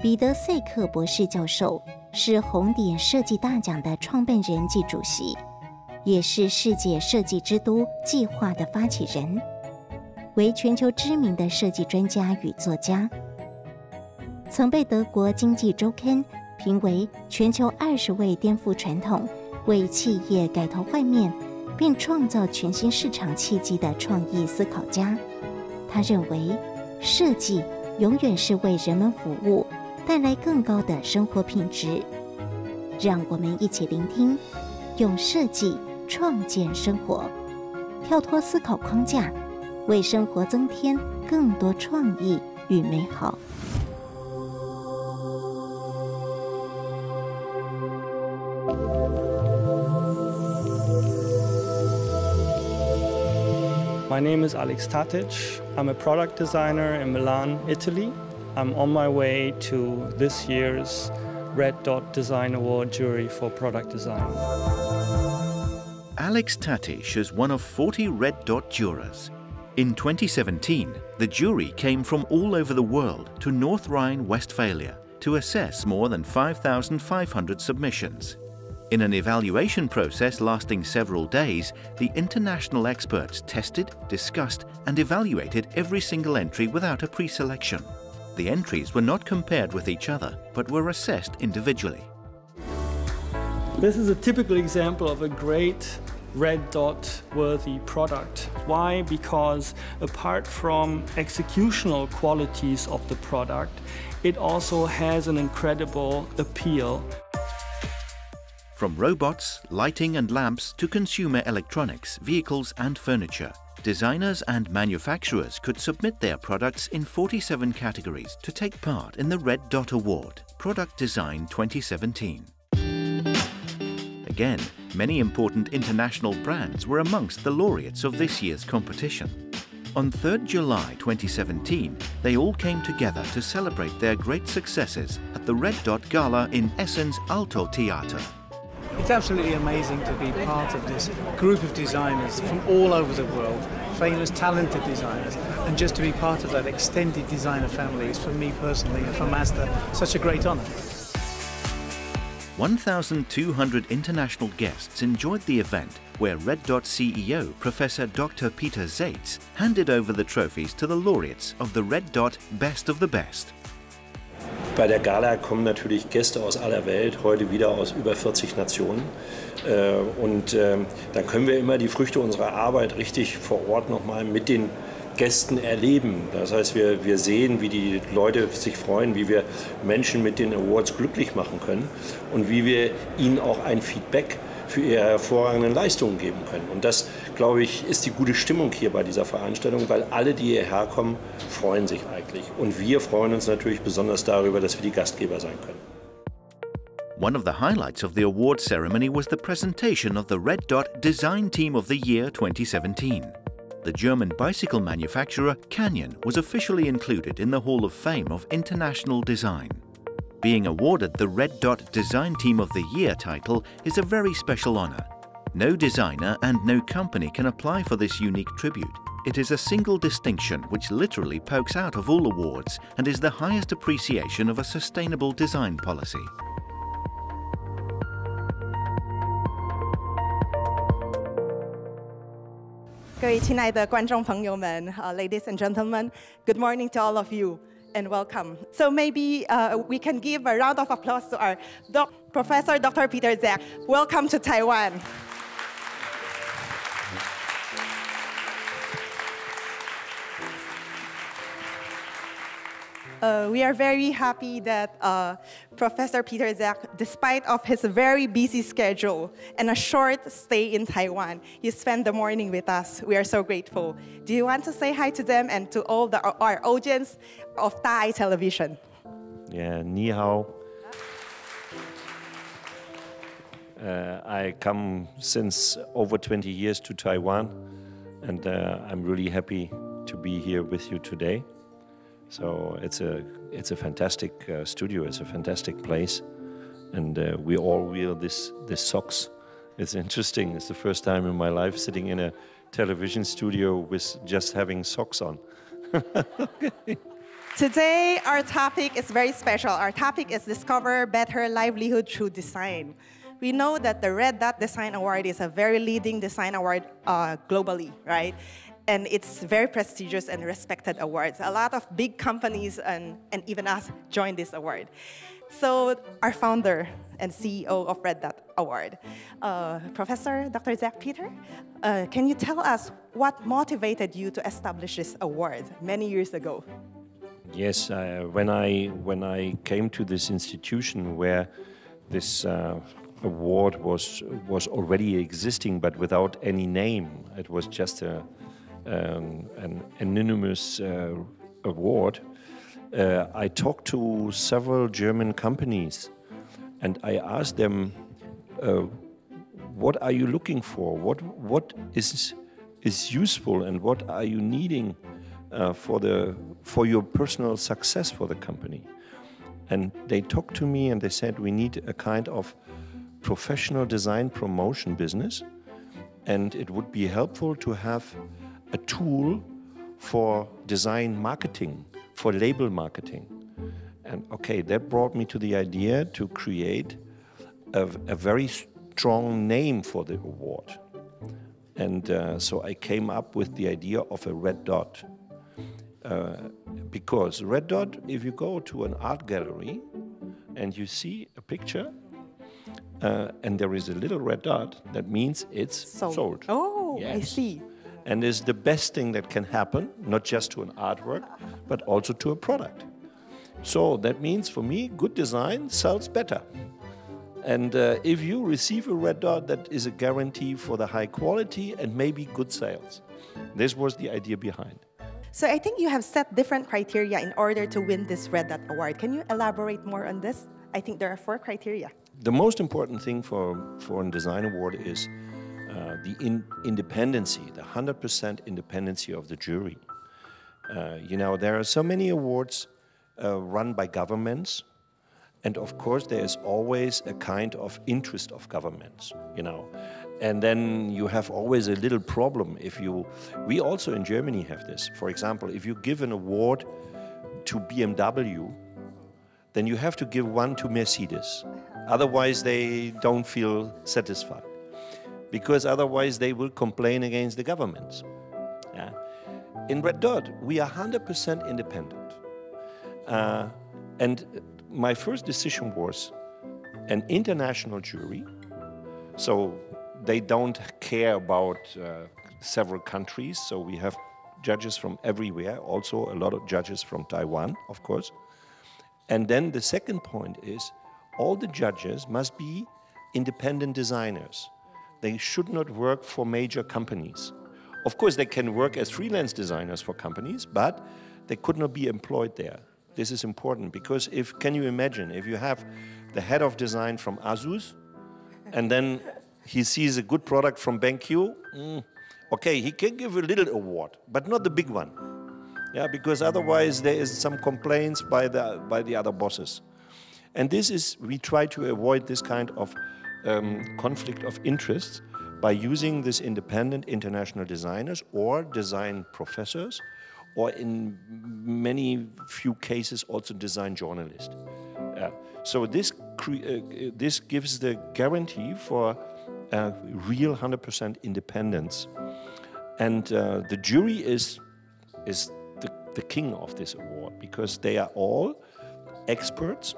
彼得塞克博士教授是红点设计大奖的创办人暨主席，也是世界设计之都计划的发起人，为全球知名的设计专家与作家，曾被德国经济周刊评为全球20位颠覆传统、为企业改头换面，并创造全新市场契机的创意思考家。他认为，设计永远是为人们服务，带来更高的生活品质。让我们一起聆听，用设计创建生活，跳脱思考框架，为生活增添更多创意与美好。My name is Alex Tatic. I'm a product designer in Milan, Italy. I'm on my way to this year's Red Dot Design Award jury for product design. Alex Tatic is one of 40 Red Dot jurors. In 2017, the jury came from all over the world to North Rhine-Westphalia to assess more than 5,500 submissions. In an evaluation process lasting several days, the international experts tested, discussed, and evaluated every single entry without a pre-selection. The entries were not compared with each other, but were assessed individually. This is a typical example of a great red dot worthy product. Why? Because apart from executional qualities of the product, it also has an incredible appeal. From robots, lighting and lamps to consumer electronics, vehicles and furniture, designers and manufacturers could submit their products in 47 categories to take part in the Red Dot Award, Product Design 2017. Again, many important international brands were amongst the laureates of this year's competition. On 3rd July 2017, they all came together to celebrate their great successes at the Red Dot Gala in Essen's Alto Theater. It's absolutely amazing to be part of this group of designers from all over the world, famous, talented designers, and just to be part of that extended designer family is, for me personally and for Mazda, such a great honor. 1,200 international guests enjoyed the event, where Red Dot CEO Professor Dr. Peter Zeitz handed over the trophies to the laureates of the Red Dot Best of the Best. Bei der Gala kommen natürlich Gäste aus aller Welt, heute wieder aus über 40 Nationen. Dann können wir immer die Früchte unserer Arbeit richtig vor Ort nochmal mit den Gästen erleben. Das heißt, wir sehen, wie die Leute sich freuen, wie wir Menschen mit den Awards glücklich machen können und wie wir ihnen auch ein Feedback für ihre hervorragenden Leistungen geben können. Und das, glaube ich, ist die gute Stimmung hier bei dieser Veranstaltung, weil alle, die hierher kommen, freuen sich eigentlich. Und wir freuen uns natürlich besonders darüber, dass wir die Gastgeber sein können. One of the highlights of the award ceremony was the presentation of the Red Dot Design Team of the Year 2017. The German bicycle manufacturer Canyon was officially included in the Hall of Fame of International Design. Being awarded the Red Dot Design Team of the Year title is a very special honor. No designer and no company can apply for this unique tribute. It is a single distinction which literally pokes out of all awards and is the highest appreciation of a sustainable design policy. Ladies and gentlemen, good morning to all of you. And welcome. So maybe we can give a round of applause to our Professor Dr. Peter Zek. Welcome to Taiwan. We are very happy that Professor Peter Zek, despite of his very busy schedule and a short stay in Taiwan, he spent the morning with us. We are so grateful. Do you want to say hi to them and to all our audience of Thai television? Yeah, ni hao. I come since over 20 years to Taiwan, and I'm really happy to be here with you today. So it's a fantastic studio. It's a fantastic place, and we all wear this socks. It's interesting. It's the first time in my life sitting in a television studio with just having socks on. Okay. Today, our topic is very special. Our topic is Discover Better Livelihood Through Design. We know that the Red Dot Design Award is a very leading design award globally, right? And it's very prestigious and respected awards. A lot of big companies and even us joined this award. So our founder and CEO of Red Dot Award, Professor Dr. Zach Peter, can you tell us what motivated you to establish this award many years ago? Yes, when I came to this institution where this award was already existing, but without any name, it was just an anonymous award. I talked to several German companies, and I asked them, "What are you looking for? What is useful, and what are you needing for your personal success for the company?" And they talked to me and they said, "We need a kind of professional design promotion business, and it would be helpful to have a tool for design marketing, for label marketing." And okay, that brought me to the idea to create a very strong name for the award. And so I came up with the idea of a red dot. Because red dot, if you go to an art gallery and you see a picture and there is a little red dot, that means it's sold. Oh, yes. I see. And it's the best thing that can happen, not just to an artwork, but also to a product. So that means for me, good design sells better. And if you receive a red dot, that is a guarantee for the high quality and maybe good sales. This was the idea behind. So I think you have set different criteria in order to win this Red Dot Award. Can you elaborate more on this? I think there are 4 criteria. The most important thing for a design award is the independency, the 100% independency of the jury. You know, there are so many awards run by governments, and of course there is always a kind of interest of governments, you know. And then you have always a little problem we also in Germany have this. For example, if you give an award to BMW, then you have to give one to Mercedes. Otherwise they don't feel satisfied, because otherwise they will complain against the governments. Yeah. In Red Dot, we are 100% independent. And my first decision was an international jury. So they don't care about several countries, so we have judges from everywhere, also a lot of judges from Taiwan, of course. And then the second point is, all the judges must be independent designers. They should not work for major companies. Of course, they can work as freelance designers for companies, but they could not be employed there. This is important, because can you imagine, if you have the head of design from Asus, and then he sees a good product from BenQ, okay, he can give a little award, but not the big one. Yeah, because otherwise there is some complaints by the other bosses. And we try to avoid this kind of conflict of interests by using this independent international designers or design professors, or in few cases also design journalists. So this gives the guarantee for real 100% independence. And the jury is the king of this award, because they are all experts.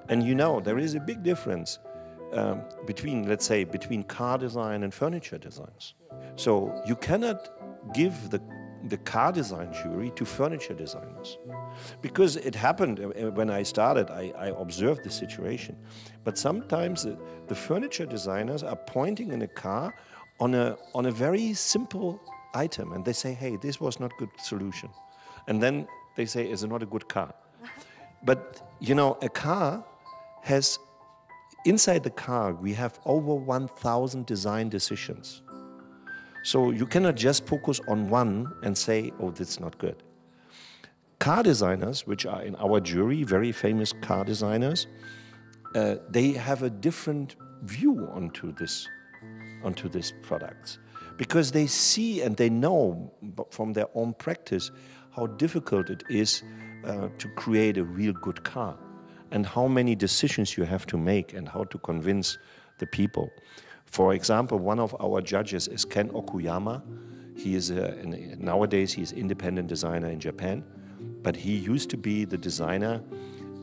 And you know, there is a big difference between car design and furniture designs. So you cannot give the car design jury to furniture designers, because it happened when I started. I observed the situation, but sometimes the furniture designers are pointing in a car on a very simple item, and they say, "Hey, this was not a good solution," and then they say, "It's not a good car." But you know, a car has, inside the car we have over 1,000 design decisions. So you cannot just focus on one and say, "Oh, that's not good." Car designers, which are in our jury, very famous car designers, they have a different view onto these products, because they see and they know from their own practice how difficult it is to create a real good car, and how many decisions you have to make and how to convince the people. For example, one of our judges is Ken Okuyama. He is nowadays he's independent designer in Japan, but he used to be the designer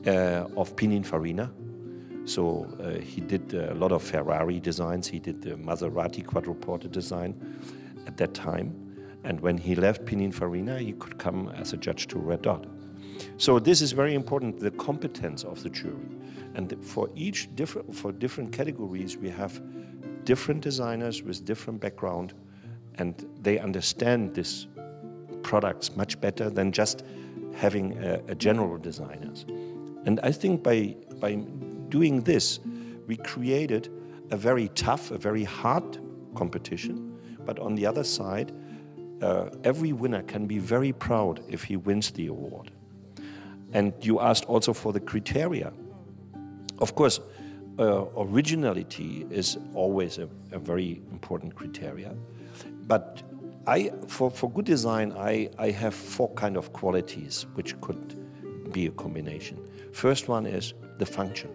of Pininfarina. So he did a lot of Ferrari designs. He did the Maserati quadruporte design at that time. And when he left Pininfarina, he could come as a judge to Red Dot. So this is very important, the competence of the jury. And for different categories, we have different designers with different background, and they understand these products much better than just having a general designers. And I think by doing this, we created a very tough, a very hard competition. But on the other side, every winner can be very proud if he wins the award. And you asked also for the criteria. Of course, originality is always a very important criteria. But for good design, I have 4 kind of qualities which could be a combination. First one is the function,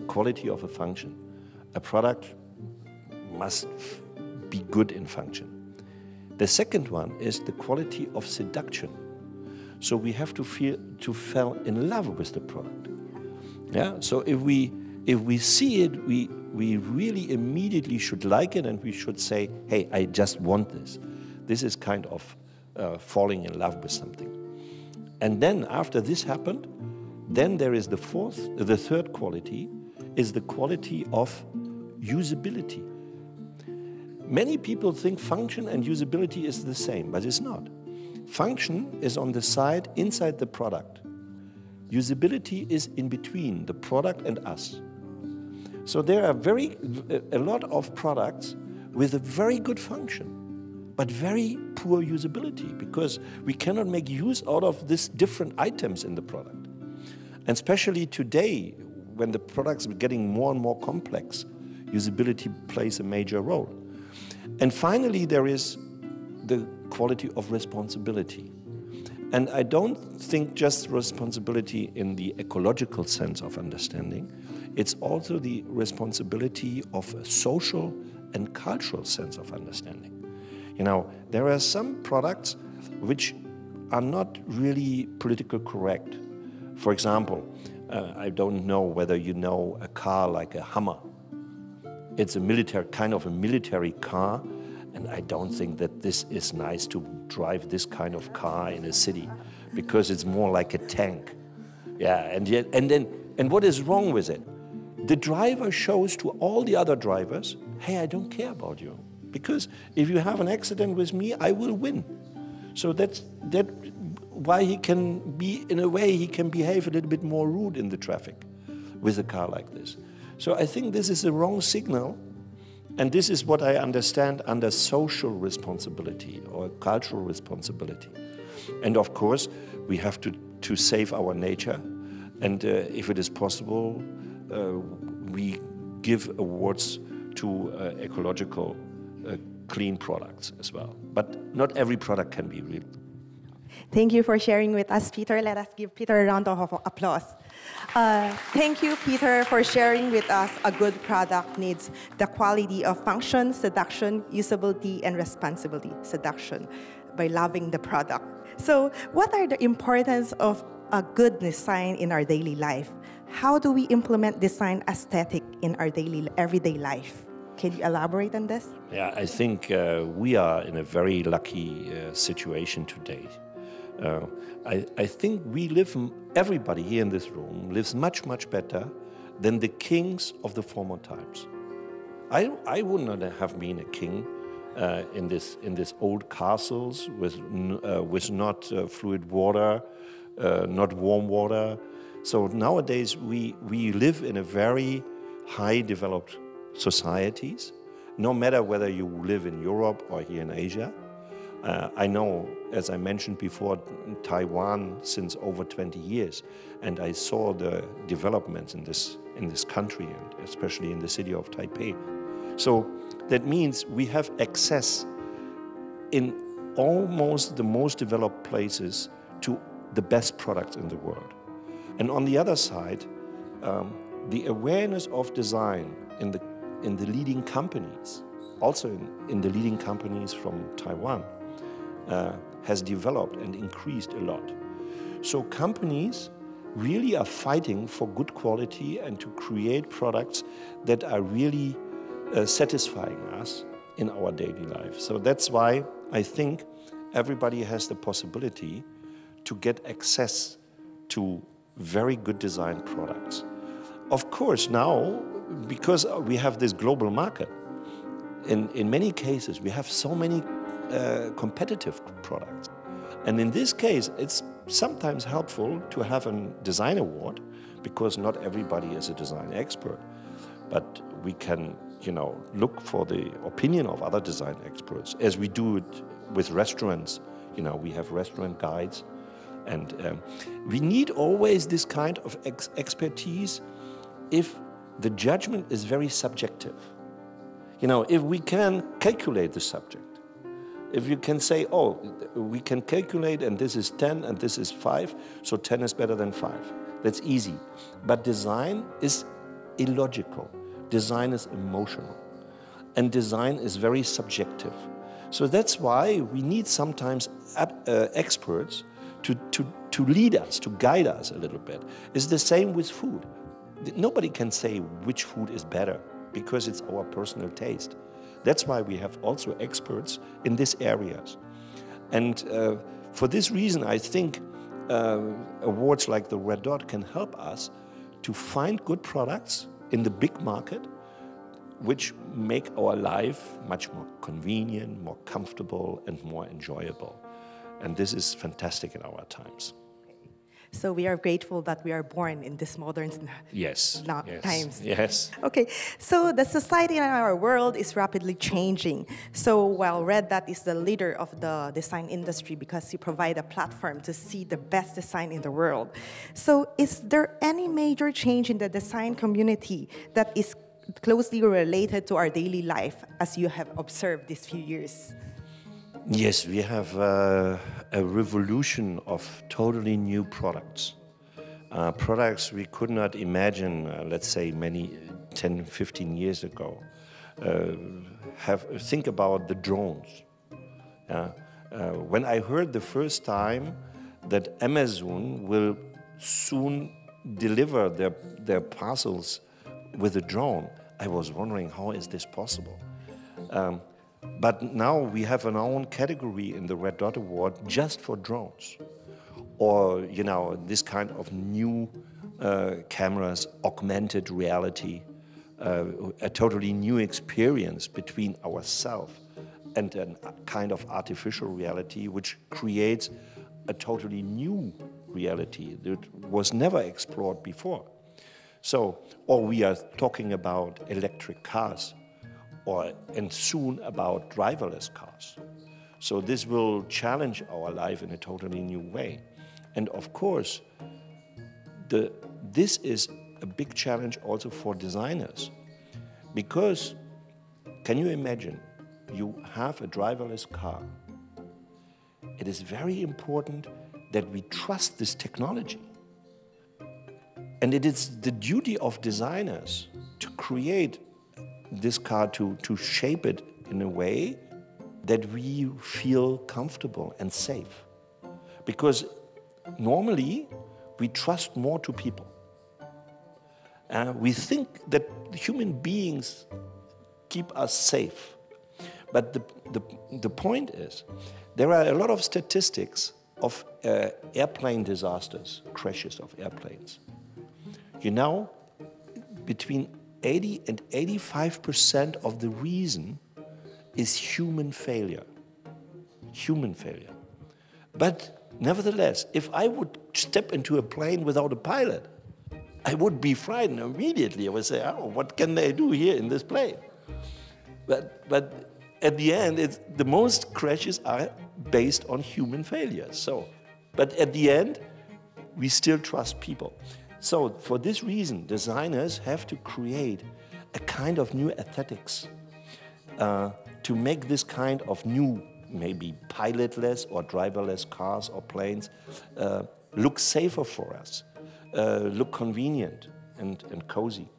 quality of a function. A product must be good in function. The second one is the quality of seduction. So we have to fall in love with the product. Yeah. So if we see it, we really immediately should like it, and we should say, "Hey, I just want this." This is kind of falling in love with something. And then after this happened, then there is the third quality is the quality of usability. Many people think function and usability is the same, but it's not. Function is on the side inside the product. Usability is in between the product and us. So there are a lot of products with a very good function, but very poor usability, because we cannot make use out of these different items in the product. And especially today, when the products are getting more and more complex, usability plays a major role. And finally, there is the quality of responsibility. And I don't think just responsibility in the ecological sense of understanding. It's also the responsibility of a social and cultural sense of understanding. You know, there are some products which are not really politically correct. For example, I don't know whether you know a car like a Hummer. It's a kind of a military car, and I don't think that this is nice to drive this kind of car in a city, because it's more like a tank. Yeah, and what is wrong with it? The driver shows to all the other drivers, "Hey, I don't care about you, because if you have an accident with me, I will win." So that's why he can be, in a way, he can behave a little bit more rude in the traffic with a car like this. So I think this is a wrong signal, and this is what I understand under social responsibility or cultural responsibility. And of course, we have to save our nature, and if it is possible, we give awards to ecological clean products as well. But not every product can be real. Thank you for sharing with us, Peter. Let us give Peter a round of applause. Thank you, Peter, for sharing with us a good product needs the quality of function, seduction, usability, and responsibility. Seduction, by loving the product. So what are the importance of a good design in our daily life? How do we implement design aesthetic in our everyday life? Can you elaborate on this? Yeah, I think we are in a very lucky situation today. I think everybody here in this room lives much, much better than the kings of the former times. I would not have been a king in this old castles with not fluid water, not warm water. So nowadays we live in a very high developed societies, no matter whether you live in Europe or here in Asia. I know, as I mentioned before, in Taiwan since over 20 years, and I saw the developments in this country, and especially in the city of Taipei. So that means we have access in almost the most developed places to the best products in the world. And on the other side, the awareness of design in the leading companies, also in the leading companies from Taiwan, has developed and increased a lot. So companies really are fighting for good quality and to create products that are really satisfying us in our daily life. So that's why I think everybody has the possibility to get access to very good design products. Of course, now, because we have this global market, in many cases we have so many competitive products. And in this case, it's sometimes helpful to have a design award, because not everybody is a design expert. But we can, look for the opinion of other design experts, as we do it with restaurants. We have restaurant guides. And we need always this kind of expertise if the judgment is very subjective. If we can calculate the subject, if you can say, oh, we can calculate and this is 10 and this is 5, so 10 is better than 5. That's easy. But design is illogical. Design is emotional. And design is very subjective. So that's why we need sometimes experts to lead us, to guide us a little bit. It's the same with food. Nobody can say which food is better, because it's our personal taste. That's why we have also experts in these areas. And for this reason, I think awards like the Red Dot can help us to find good products in the big market, which make our life much more convenient, more comfortable, and more enjoyable. And this is fantastic in our times. So we are grateful that we are born in this modern times. Yes. Okay, so the society in our world is rapidly changing. So while Red Dot is the leader of the design industry because you provide a platform to see the best design in the world. So is there any major change in the design community that is closely related to our daily life as you have observed these few years? Yes, we have a revolution of totally new products. Products we could not imagine, let's say, 10, 15 years ago. Think about the drones. When I heard the first time that Amazon will soon deliver their parcels with a drone, I was wondering, how is this possible? But now we have our own category in the Red Dot Award just for drones. Or, this kind of new cameras, augmented reality, a totally new experience between ourselves and a kind of artificial reality which creates a totally new reality that was never explored before. So, or we are talking about electric cars, and soon about driverless cars. So this will challenge our life in a totally new way. And of course, this is a big challenge also for designers. Because, can you imagine, you have a driverless car. It is very important that we trust this technology. And it is the duty of designers to create this car, to shape it in a way that we feel comfortable and safe. Because normally we trust more to people. We think that human beings keep us safe. But the point is, there are a lot of statistics of airplane disasters, crashes of airplanes. Between 80 and 85% of the reason is human failure. Human failure. But nevertheless, if I would step into a plane without a pilot, I would be frightened immediately. I would say, oh, what can they do here in this plane? But at the end, the most crashes are based on human failure. But at the end, we still trust people. So for this reason, designers have to create a kind of new aesthetics to make this kind of new, maybe pilotless or driverless cars or planes look safer for us, look convenient and cozy.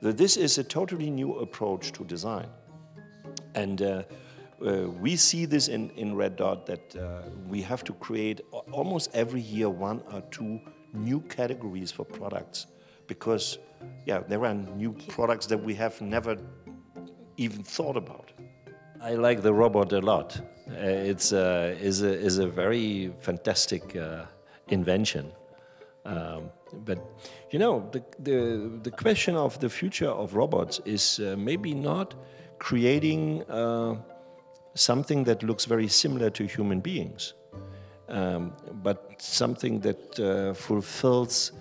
This is a totally new approach to design. And we see this in Red Dot, that we have to create almost every year 1 or 2 new categories for products, because there are new products that we have never even thought about. I like the robot a lot. It's a very fantastic invention. But you know, the question of the future of robots is maybe not creating something that looks very similar to human beings, but something that fulfills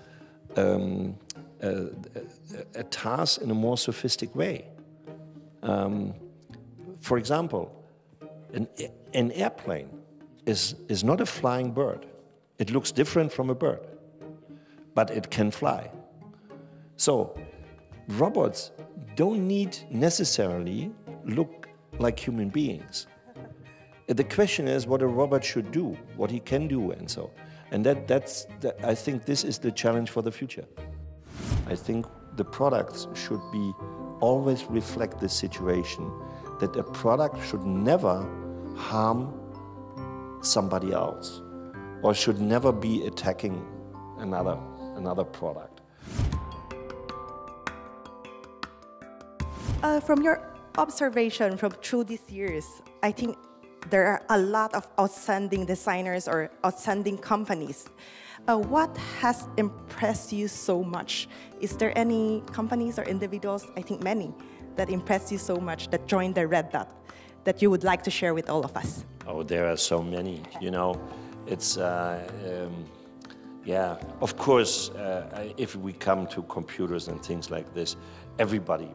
a task in a more sophisticated way. For example, an airplane is not a flying bird. It looks different from a bird, but it can fly. So robots don't need necessarily look like human beings. The question is what a robot should do, what he can do, and so. And I think this is the challenge for the future. I think the products should be always reflect the situation, that a product should never harm somebody else, or should never be attacking another product. From your observation through these years, I think there are a lot of outstanding designers or outstanding companies. What has impressed you so much? Is there any companies or individuals, I think many, that impressed you so much that joined the Red Dot that you would like to share with all of us? Oh, there are so many. You know, it's of course, if we come to computers and things like this, everybody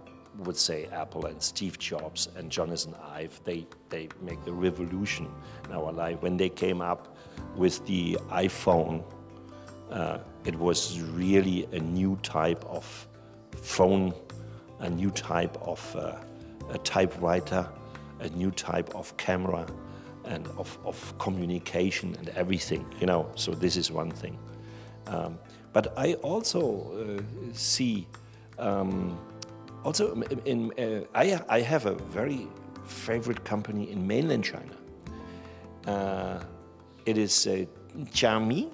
would say Apple and Steve Jobs and Jonathan Ive. They make the revolution in our life. When they came up with the iPhone, it was really a new type of phone, a new type of a typewriter, a new type of camera, and of communication and everything, you know. So this is one thing. But I also see, I have a very favorite company in mainland China. It is Xiaomi,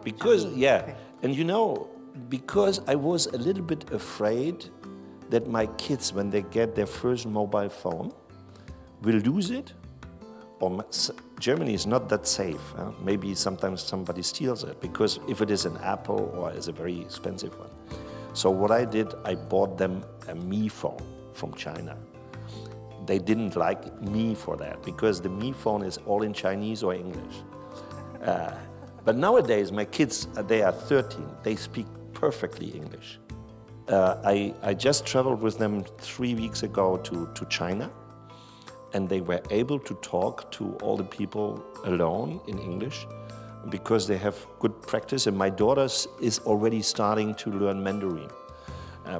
because okay. And you know, because I was a little bit afraid that my kids, when they get their first mobile phone, will lose it. Or Germany is not that safe. Maybe sometimes somebody steals it, because if it is an Apple or is a very expensive one. So what I did, I bought them a Mi phone from China. They didn't like me for that, because the Mi phone is all in Chinese or English. But nowadays, my kids, they are 13, they speak perfectly English. I just traveled with them 3 weeks ago to China, and they were able to talk to all the people alone in English, because they have good practice. And my daughter is already starting to learn Mandarin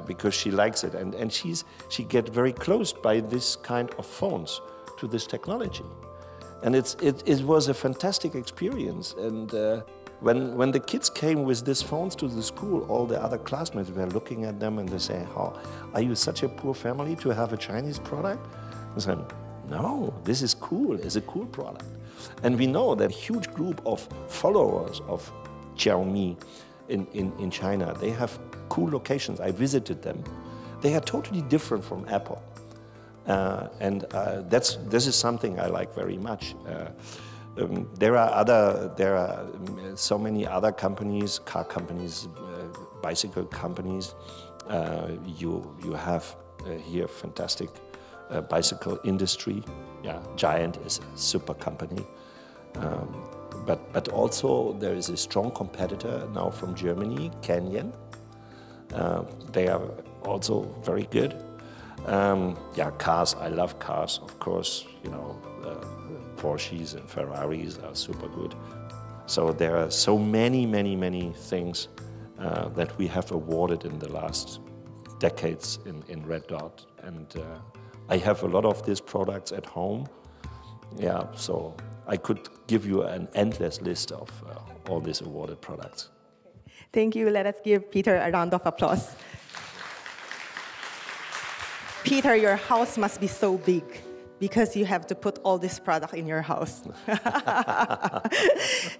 because she likes it, and she gets very close by this kind of phones to this technology. And it was a fantastic experience. And when the kids came with these phones to the school, all the other classmates were looking at them and they say, "How are you such a poor family to have a Chinese product?" I said, "No, this is cool. It's a cool product." And we know that a huge group of followers of Xiaomi in China, they have cool locations. I visited them. They are totally different from Apple. This is something I like very much. There are so many other companies, car companies, bicycle companies. You have here fantastic bicycle industry. Yeah, Giant is a super company. But also there is a strong competitor now from Germany, Canyon. They are also very good. Cars, I love cars, of course, you know, Porsches and Ferraris are super good. So there are so many things that we have awarded in the last decades in Red Dot. And I have a lot of these products at home. Yeah, so I could give you an endless list of all these awarded products. Thank you. Let us give Peter a round of applause. Peter, your house must be so big because you have to put all this product in your house.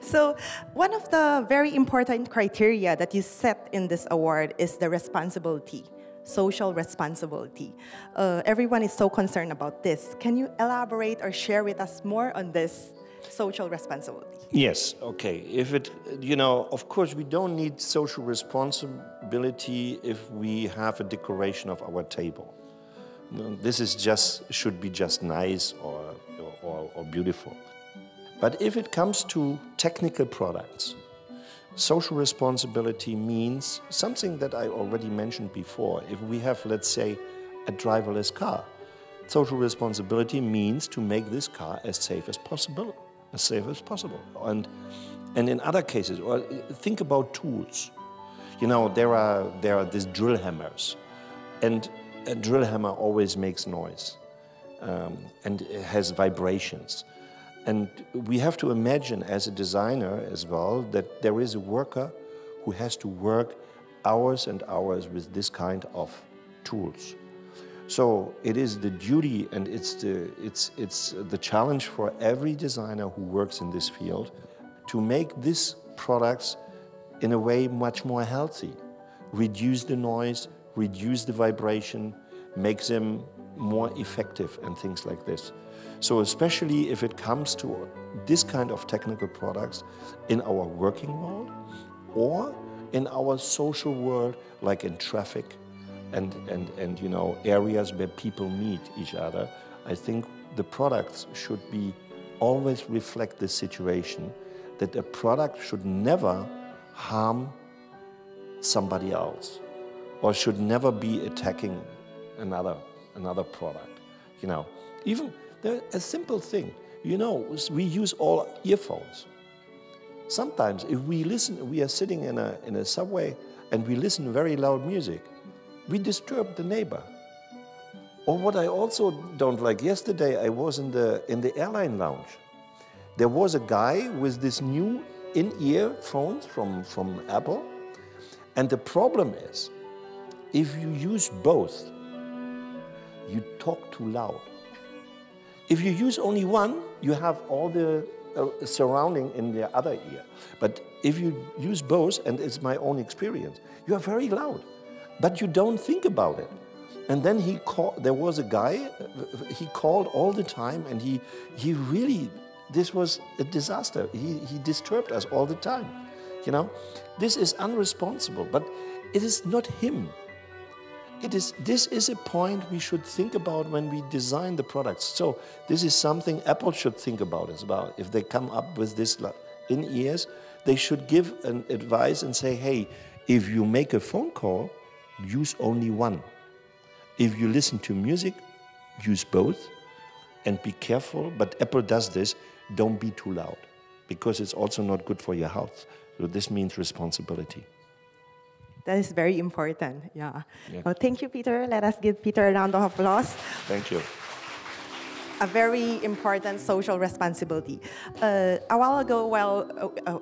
So one of the very important criteria that you set in this award is the responsibility, social responsibility. Everyone is so concerned about this. Can you elaborate or share with us more on this social responsibility? Yes, okay. If it, of course, we don't need social responsibility if we have a decoration of our table. This is should be just nice or beautiful. But if it comes to technical products, social responsibility means something that I already mentioned before. If we have, let's say, a driverless car, social responsibility means to make this car as safe as possible. And in other cases, well, think about tools. There are these drill hammers, and a drill hammer always makes noise, and it has vibrations. And we have to imagine as a designer as well that there is a worker who has to work hours and hours with this kind of tools. So it is the duty and it's the challenge for every designer who works in this field to make these products in a way much more healthy, reduce the noise, reduce the vibration, make them more effective and things like this. So especially if it comes to this kind of technical products in our working world or in our social world, like in traffic and areas where people meet each other, I think the products should be always reflect the situation that a product should never harm somebody else or should never be attacking another product. Even a simple thing, we use all earphones. Sometimes if we are sitting in a subway and we listen very loud music, we disturb the neighbor. Or what I also don't like, yesterday I was in the airline lounge. There was a guy with this new in-ear phones from Apple, and the problem is, if you use both, you talk too loud. If you use only one, you have all the surrounding in the other ear. But if you use both, and it's my own experience, you are very loud, but you don't think about it. And then there was a guy, he called all the time, and he really, this was a disaster. He disturbed us all the time, This is unresponsible, but it is not him. This is a point we should think about when we design the products. So this is something Apple should think about as well. If they come up with this in-ears, they should give an advice and say, hey, if you make a phone call, use only one. If you listen to music, use both and be careful. But Apple does this, don't be too loud, because it's also not good for your health. So this means responsibility. That is very important, yeah. Well, thank you, Peter. Let us give Peter a round of applause. Thank you. A very important social responsibility. A while ago, while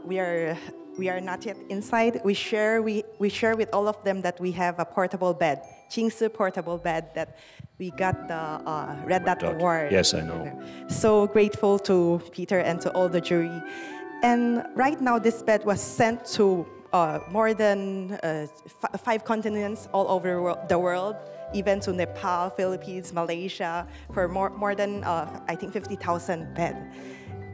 we are not yet inside, we share with all of them that we have a portable bed, Changsha Portable Bed, that we got the Red Dot Award. Yes, I know. So grateful to Peter and to all the jury. And right now, this bed was sent to more than 5 continents all over the world, even to Nepal, Philippines, Malaysia, for more than, I think, 50,000 beds.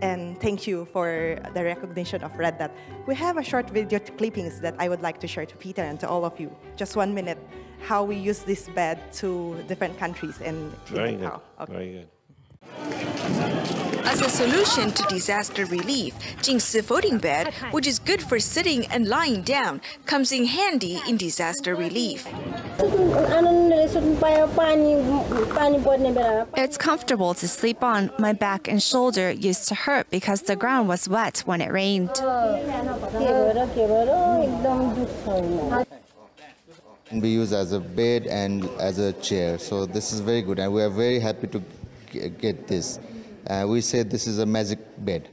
And thank you for the recognition of Red Dot. We have a short video clippings that I would like to share to Peter and to all of you. Just 1 minute, how we use this bed to different countries and very good. Okay. Very good. As a solution to disaster relief, Changsha Folding Bed, which is good for sitting and lying down, comes in handy in disaster relief. It's comfortable to sleep on. My back and shoulder used to hurt because the ground was wet when it rained. We use as a bed and as a chair, so this is very good, and we are very happy to get this. We say this is a magic bed.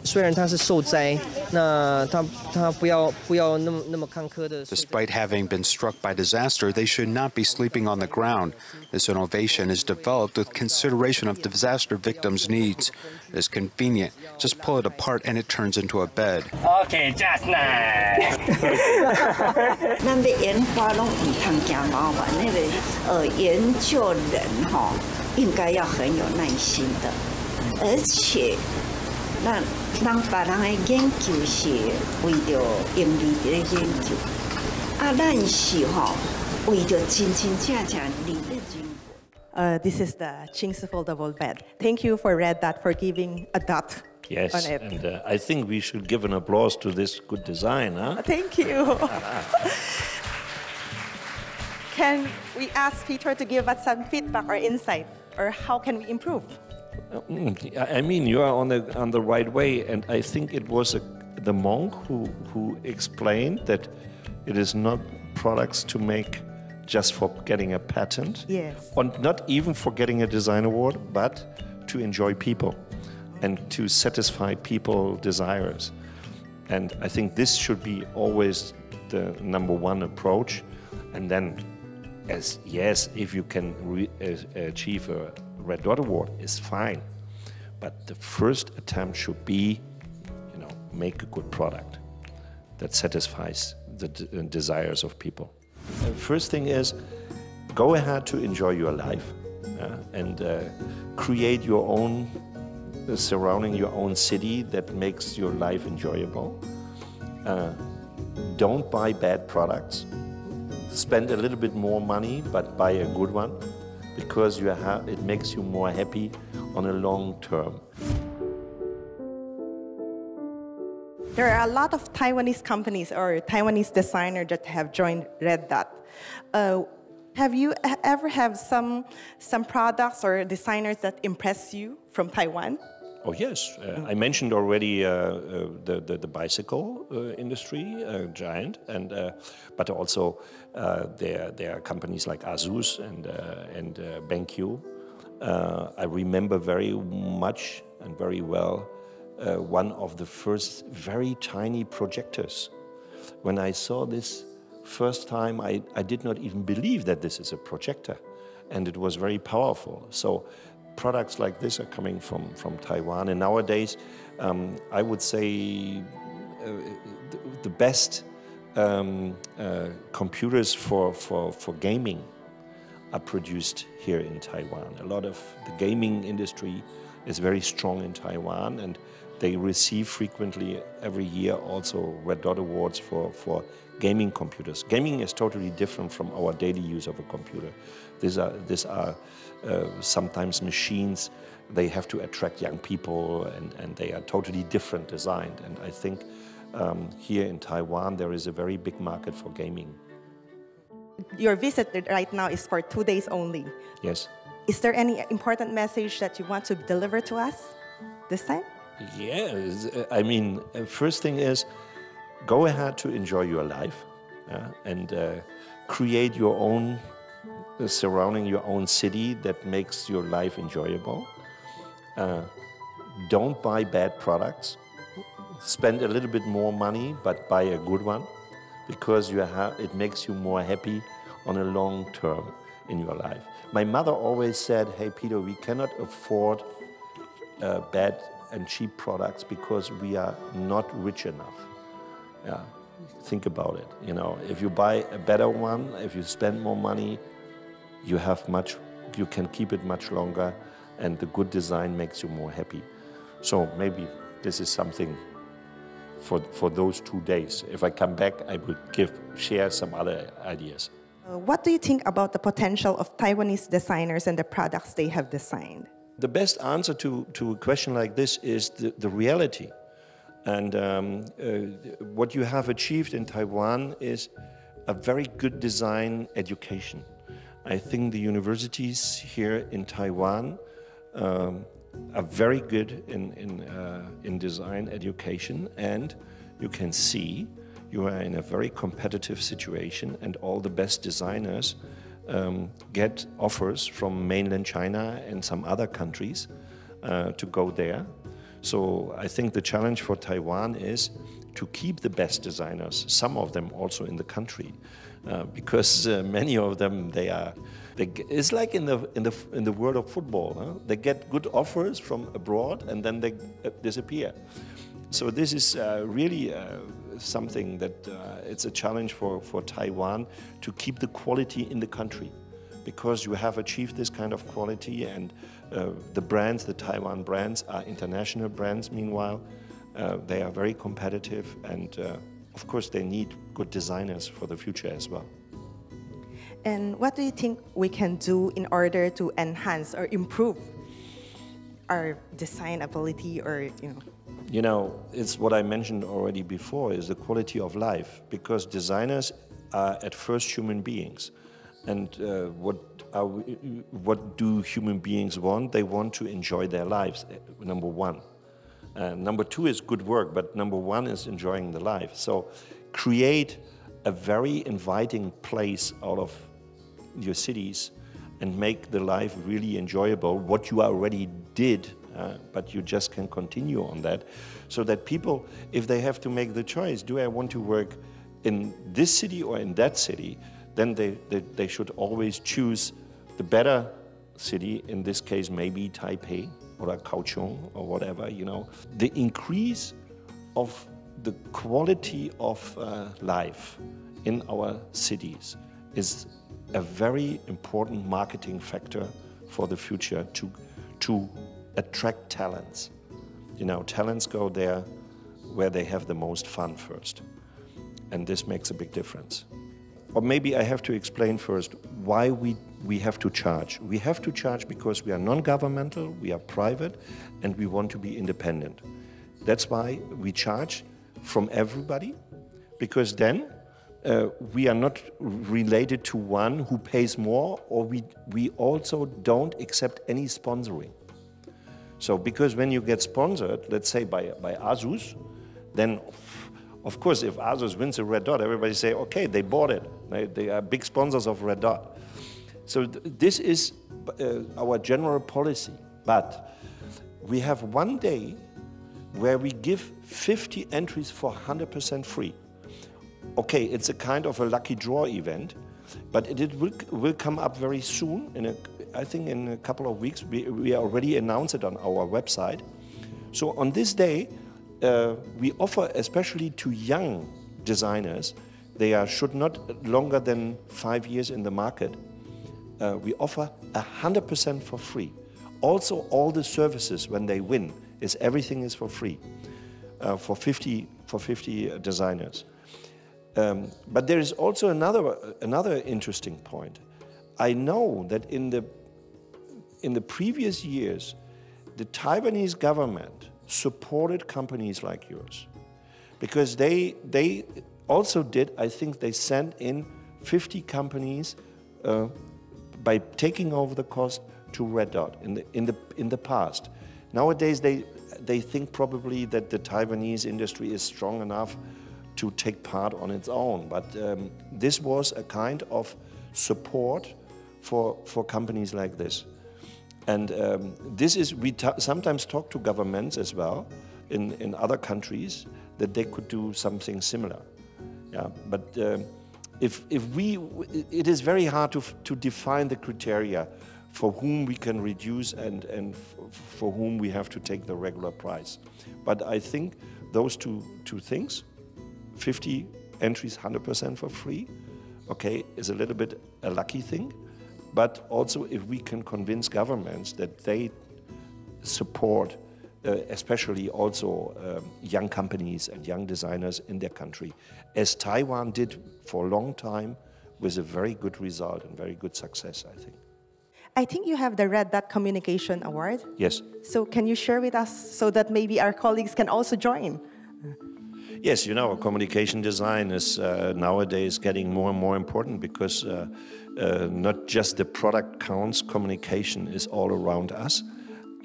虽然它是受灾，那它不要那么坎坷的。Despite having been struck by disaster, they should not be sleeping on the ground. This innovation is developed with consideration of disaster victims' needs. It's convenient. Just pull it apart and it turns into a bed. Okay, just nice. 咱的研发拢唔通惊麻烦，那个研究人哈，应该要很有耐心的，而且让别人的研究是为着盈利的研究，咱是为着真正利益经过。This is the Changsha Foldable Bed. Thank you for Red Dot for giving a dot Yes, on it. and I think we should give an applause to this good design, huh? Thank you. Can we ask Peter to give us some feedback or insight, or how can we improve? I mean, you are on the right way, and I think it was the monk who explained that it is not products to make just for getting a patent, yes, or not even for getting a design award, but to enjoy people and to satisfy people's desires. And I think this should be always the #1 approach. And then, yes, if you can achieve a Red Dot Award, is fine. But the first attempt should be, make a good product that satisfies the desires of people. The first thing is, go ahead to enjoy your life and create your own surrounding your own city that makes your life enjoyable. Don't buy bad products. Spend a little bit more money, but buy a good one, because it makes you more happy on a long term. There are a lot of Taiwanese companies or Taiwanese designers that have joined Red Dot. Have you ever have some products or designers that impress you from Taiwan? Oh yes, I mentioned already the bicycle industry, giant, but also there are companies like Asus and BenQ. I remember very much and very well one of the first very tiny projectors. When I saw this first time, I did not even believe that this is a projector, and it was very powerful. So products like this are coming from Taiwan, and nowadays I would say the best computers for gaming are produced here in Taiwan. A lot of the gaming industry is very strong in Taiwan, and they receive frequently every year also Red Dot Awards for gaming computers. Gaming is totally different from our daily use of a computer. These are sometimes machines. They have to attract young people, and they are totally different designed. And I think here in Taiwan there is a very big market for gaming. Your visit right now is for 2 days only. Yes. Is there any important message that you want to deliver to us this time? Yes, I mean, first thing is, go ahead to enjoy your life and create your own surrounding your own city that makes your life enjoyable. Don't buy bad products. Spend a little bit more money, but buy a good one, because it makes you more happy on a long term in your life. My mother always said, "Hey Peter, we cannot afford bad and cheap products because we are not rich enough." Yeah, think about it. If you buy a better one, if you spend more money, you can keep it much longer, and the good design makes you more happy. So maybe this is something for those 2 days. If I come back, I will share some other ideas. What do you think about the potential of Taiwanese designers and the products they have designed? The best answer to a question like this is the reality. And what you have achieved in Taiwan is a very good design education. I think the universities here in Taiwan are very good in design education, and you can see you are in a very competitive situation, and all the best designers get offers from mainland China and some other countries to go there. So I think the challenge for Taiwan is to keep the best designers, some of them also in the country, because many of them it's like in the world of football. Huh? They get good offers from abroad and then they disappear. So this is really something that it's a challenge for Taiwan to keep the quality in the country, because you have achieved this kind of quality, and the brands, the Taiwan brands, are international brands. Meanwhile, they are very competitive, and of course they need good designers for the future as well. And what do you think we can do in order to enhance or improve our design ability, or You know, it's what I mentioned already before, is the quality of life, because designers are at first human beings. And what do human beings want? They want to enjoy their lives, number one. Number two is good work, but number one is enjoying the life. So create a very inviting place out of your cities and make the life really enjoyable, what you already did, but you just can continue on that, so that people, if they have to make the choice, do I want to work in this city or in that city, then they should always choose the better city, in this case maybe Taipei or Kaohsiung or whatever, The increase of the quality of life in our cities is a very important marketing factor for the future to attract talents. Talents go there where they have the most fun first. And this makes a big difference. Or maybe I have to explain first why we have to charge. We have to charge because we are non-governmental, we are private, and we want to be independent. That's why we charge from everybody, because then we are not related to one who pays more, or we also don't accept any sponsoring. So because when you get sponsored, let's say by Asus, then of course if Asus wins a Red Dot, everybody say, okay, they bought it. They are big sponsors of Red Dot. So this is our general policy. But we have one day where we give 50 entries for 100% free. Okay, it's a kind of a lucky draw event, but it will come up very soon. I think in a couple of weeks, we already announced it on our website. So on this day, we offer, especially to young designers, they should not longer than 5 years in the market. We offer 100% for free. Also, all the services when they win, everything is for free for 50 designers. But there is also another interesting point. I know that in the previous years, the Taiwanese government supported companies like yours, because they also did. I think they sent in 50 companies by taking over the cost to Red Dot in the past. Nowadays, they think probably that the Taiwanese industry is strong enough to take part on its own. But this was a kind of support for companies like this. And we sometimes talk to governments as well in other countries that they could do something similar. Yeah, but it is very hard to define the criteria for whom we can reduce and for whom we have to take the regular price. But I think those two things, 50 entries 100% for free, okay, is a little bit a lucky thing. But also if we can convince governments that they support especially also young companies and young designers in their country, as Taiwan did for a long time with a very good result and very good success, I think. I think you have the Red Dot Communication Award. Yes. So can you share with us so that maybe our colleagues can also join? Yes, communication design is nowadays getting more and more important, because not just the product counts, communication is all around us.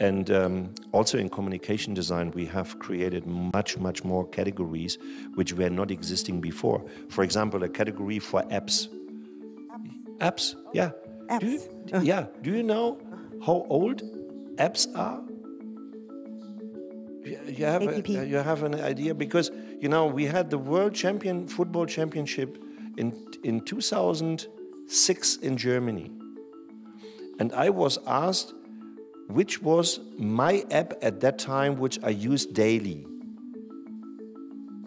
And also in communication design, we have created much more categories which were not existing before. For example, a category for apps. Apps, yeah. Apps. Do you know how old apps are? You have an idea, because we had the World Football Championship in 2006 in Germany, and I was asked which was my app at that time which I used daily.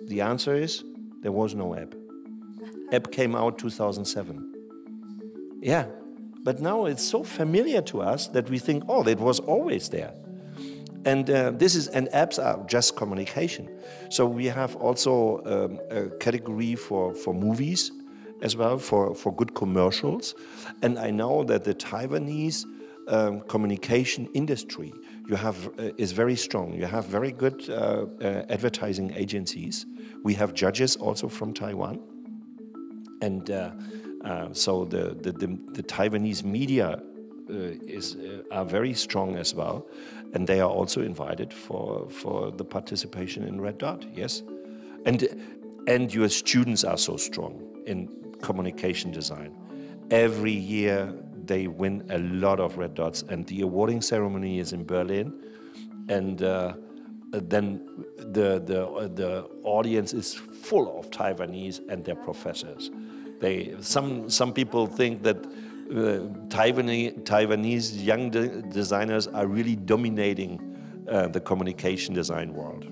The answer is there was no app. App came out 2007. Yeah, but now it's so familiar to us that we think, oh, it was always there. And apps are just communication. So we have also a category for movies as well, for good commercials. And I know that the Taiwanese communication industry is very strong. You have very good advertising agencies. We have judges also from Taiwan. And so the Taiwanese media are very strong as well, and they are also invited for the participation in Red Dot. Yes, and your students are so strong in communication design. Every year they win a lot of Red Dots, and the awarding ceremony is in Berlin, and then the audience is full of Taiwanese and their professors. Some people think that Taiwanese young designers are really dominating the communication design world.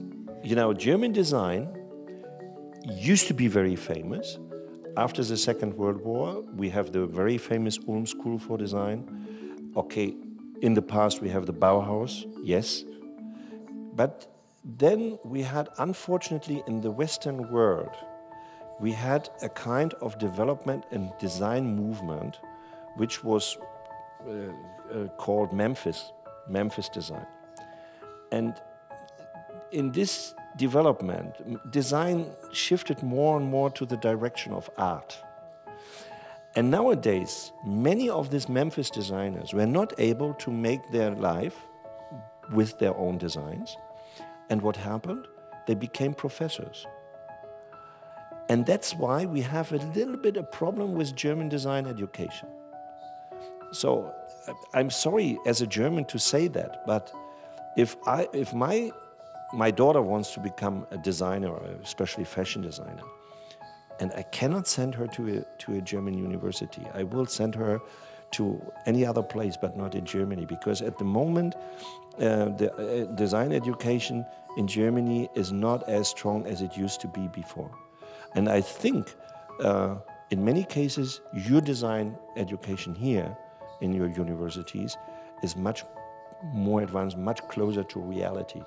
German design used to be very famous. After the Second World War, we have the very famous Ulm School for Design. Okay, in the past we have the Bauhaus, yes. But then we had, unfortunately, in the Western world, we had a kind of development and design movement which was called Memphis design. And in this development, design shifted more and more to the direction of art. And nowadays, many of these Memphis designers were not able to make their life with their own designs. And what happened? They became professors. And that's why we have a little bit of problem with German design education. So I'm sorry as a German to say that, but if my daughter wants to become a designer, especially fashion designer, and I cannot send her to a German university, I will send her to any other place but not in Germany, because at the moment the design education in Germany is not as strong as it used to be before. And I think in many cases your design education here in your universities is much more advanced, much closer to reality.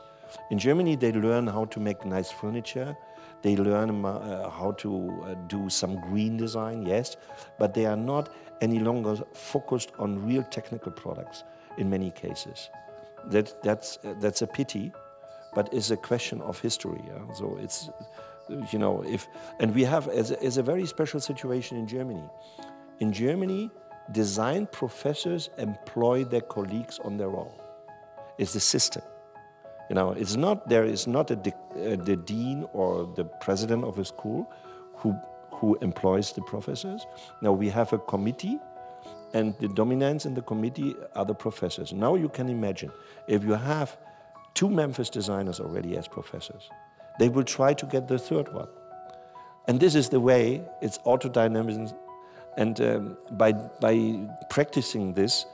In Germany, they learn how to make nice furniture. They learn how to do some green design, yes, but they are not any longer focused on real technical products in many cases. That's a pity, but it's a question of history. Yeah? So it's, and we have as a very special situation in Germany. In Germany, design professors employ their colleagues on their own. It's the system. It's not, there is not the dean or the president of a school who employs the professors. Now we have a committee, and the dominants in the committee are the professors. Now you can imagine, if you have 2 Memphis designers already as professors, they will try to get the 3rd one. And this is the way, it's autodynamism. And by practicing this,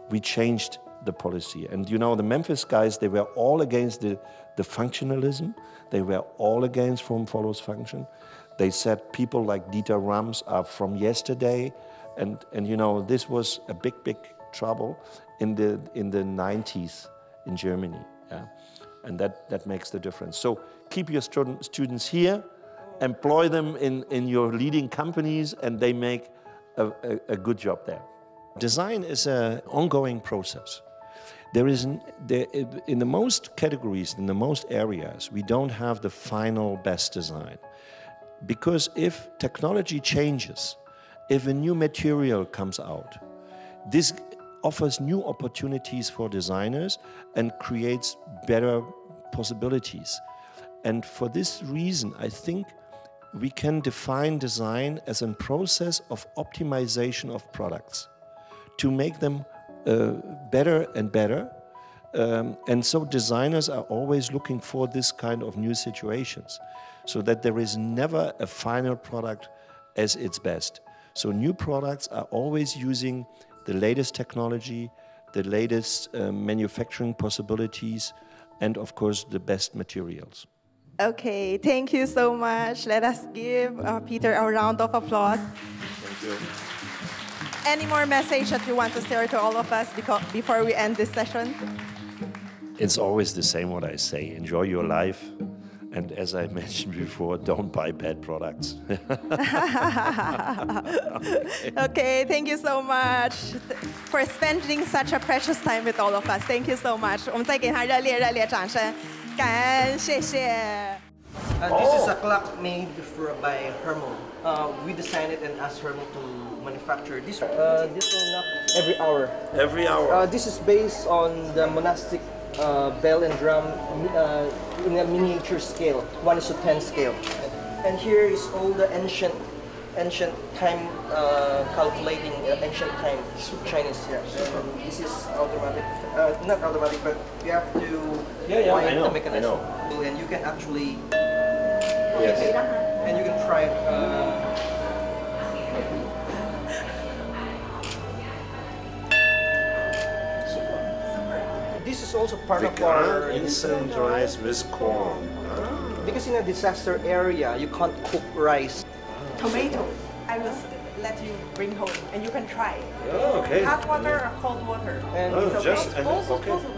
we changed the policy. And the Memphis guys, they were all against the functionalism. They were all against form follows function. They said people like Dieter Rams are from yesterday. And this was a big trouble in the 90s in Germany. Yeah? And that makes the difference. So keep your students here, employ them in your leading companies, and they make a good job there. Design is an ongoing process. In the most categories, in the most areas, we don't have the final best design. Because if technology changes, if a new material comes out, this offers new opportunities for designers and creates better possibilities. And for this reason, I think we can define design as a process of optimization of products to make them better and better, And so designers are always looking for this kind of new situations, so that there is never a final product as its best. So new products are always using the latest technology, the latest manufacturing possibilities, and of course the best materials. Okay, thank you so much. Let us give Peter a round of applause. Thank you. Any more message that you want to share to all of us before we end this session? It's always the same what I say. Enjoy your life. And as I mentioned before, don't buy bad products. Okay, thank you so much for spending such a precious time with all of us. Thank you so much. 我们再给他热烈掌声，感恩，谢谢。This is a clock made by Hermo. We designed it and asked Hermo to manufacture this. This will knock every hour. Every hour? This is based on the monastic bell and drum in a miniature scale, 1:10 scale. And here is all the ancient time calculating ancient time Chinese here. And this is automatic, not automatic, but you have to wind the mechanism. And you can actually and you can try it. This is also part of our instant rice with corn. Because in a disaster area, you can't cook rice. Tomato, I will let you bring home, and you can try. Oh, okay. Hot water or cold water. And just also okay. possible.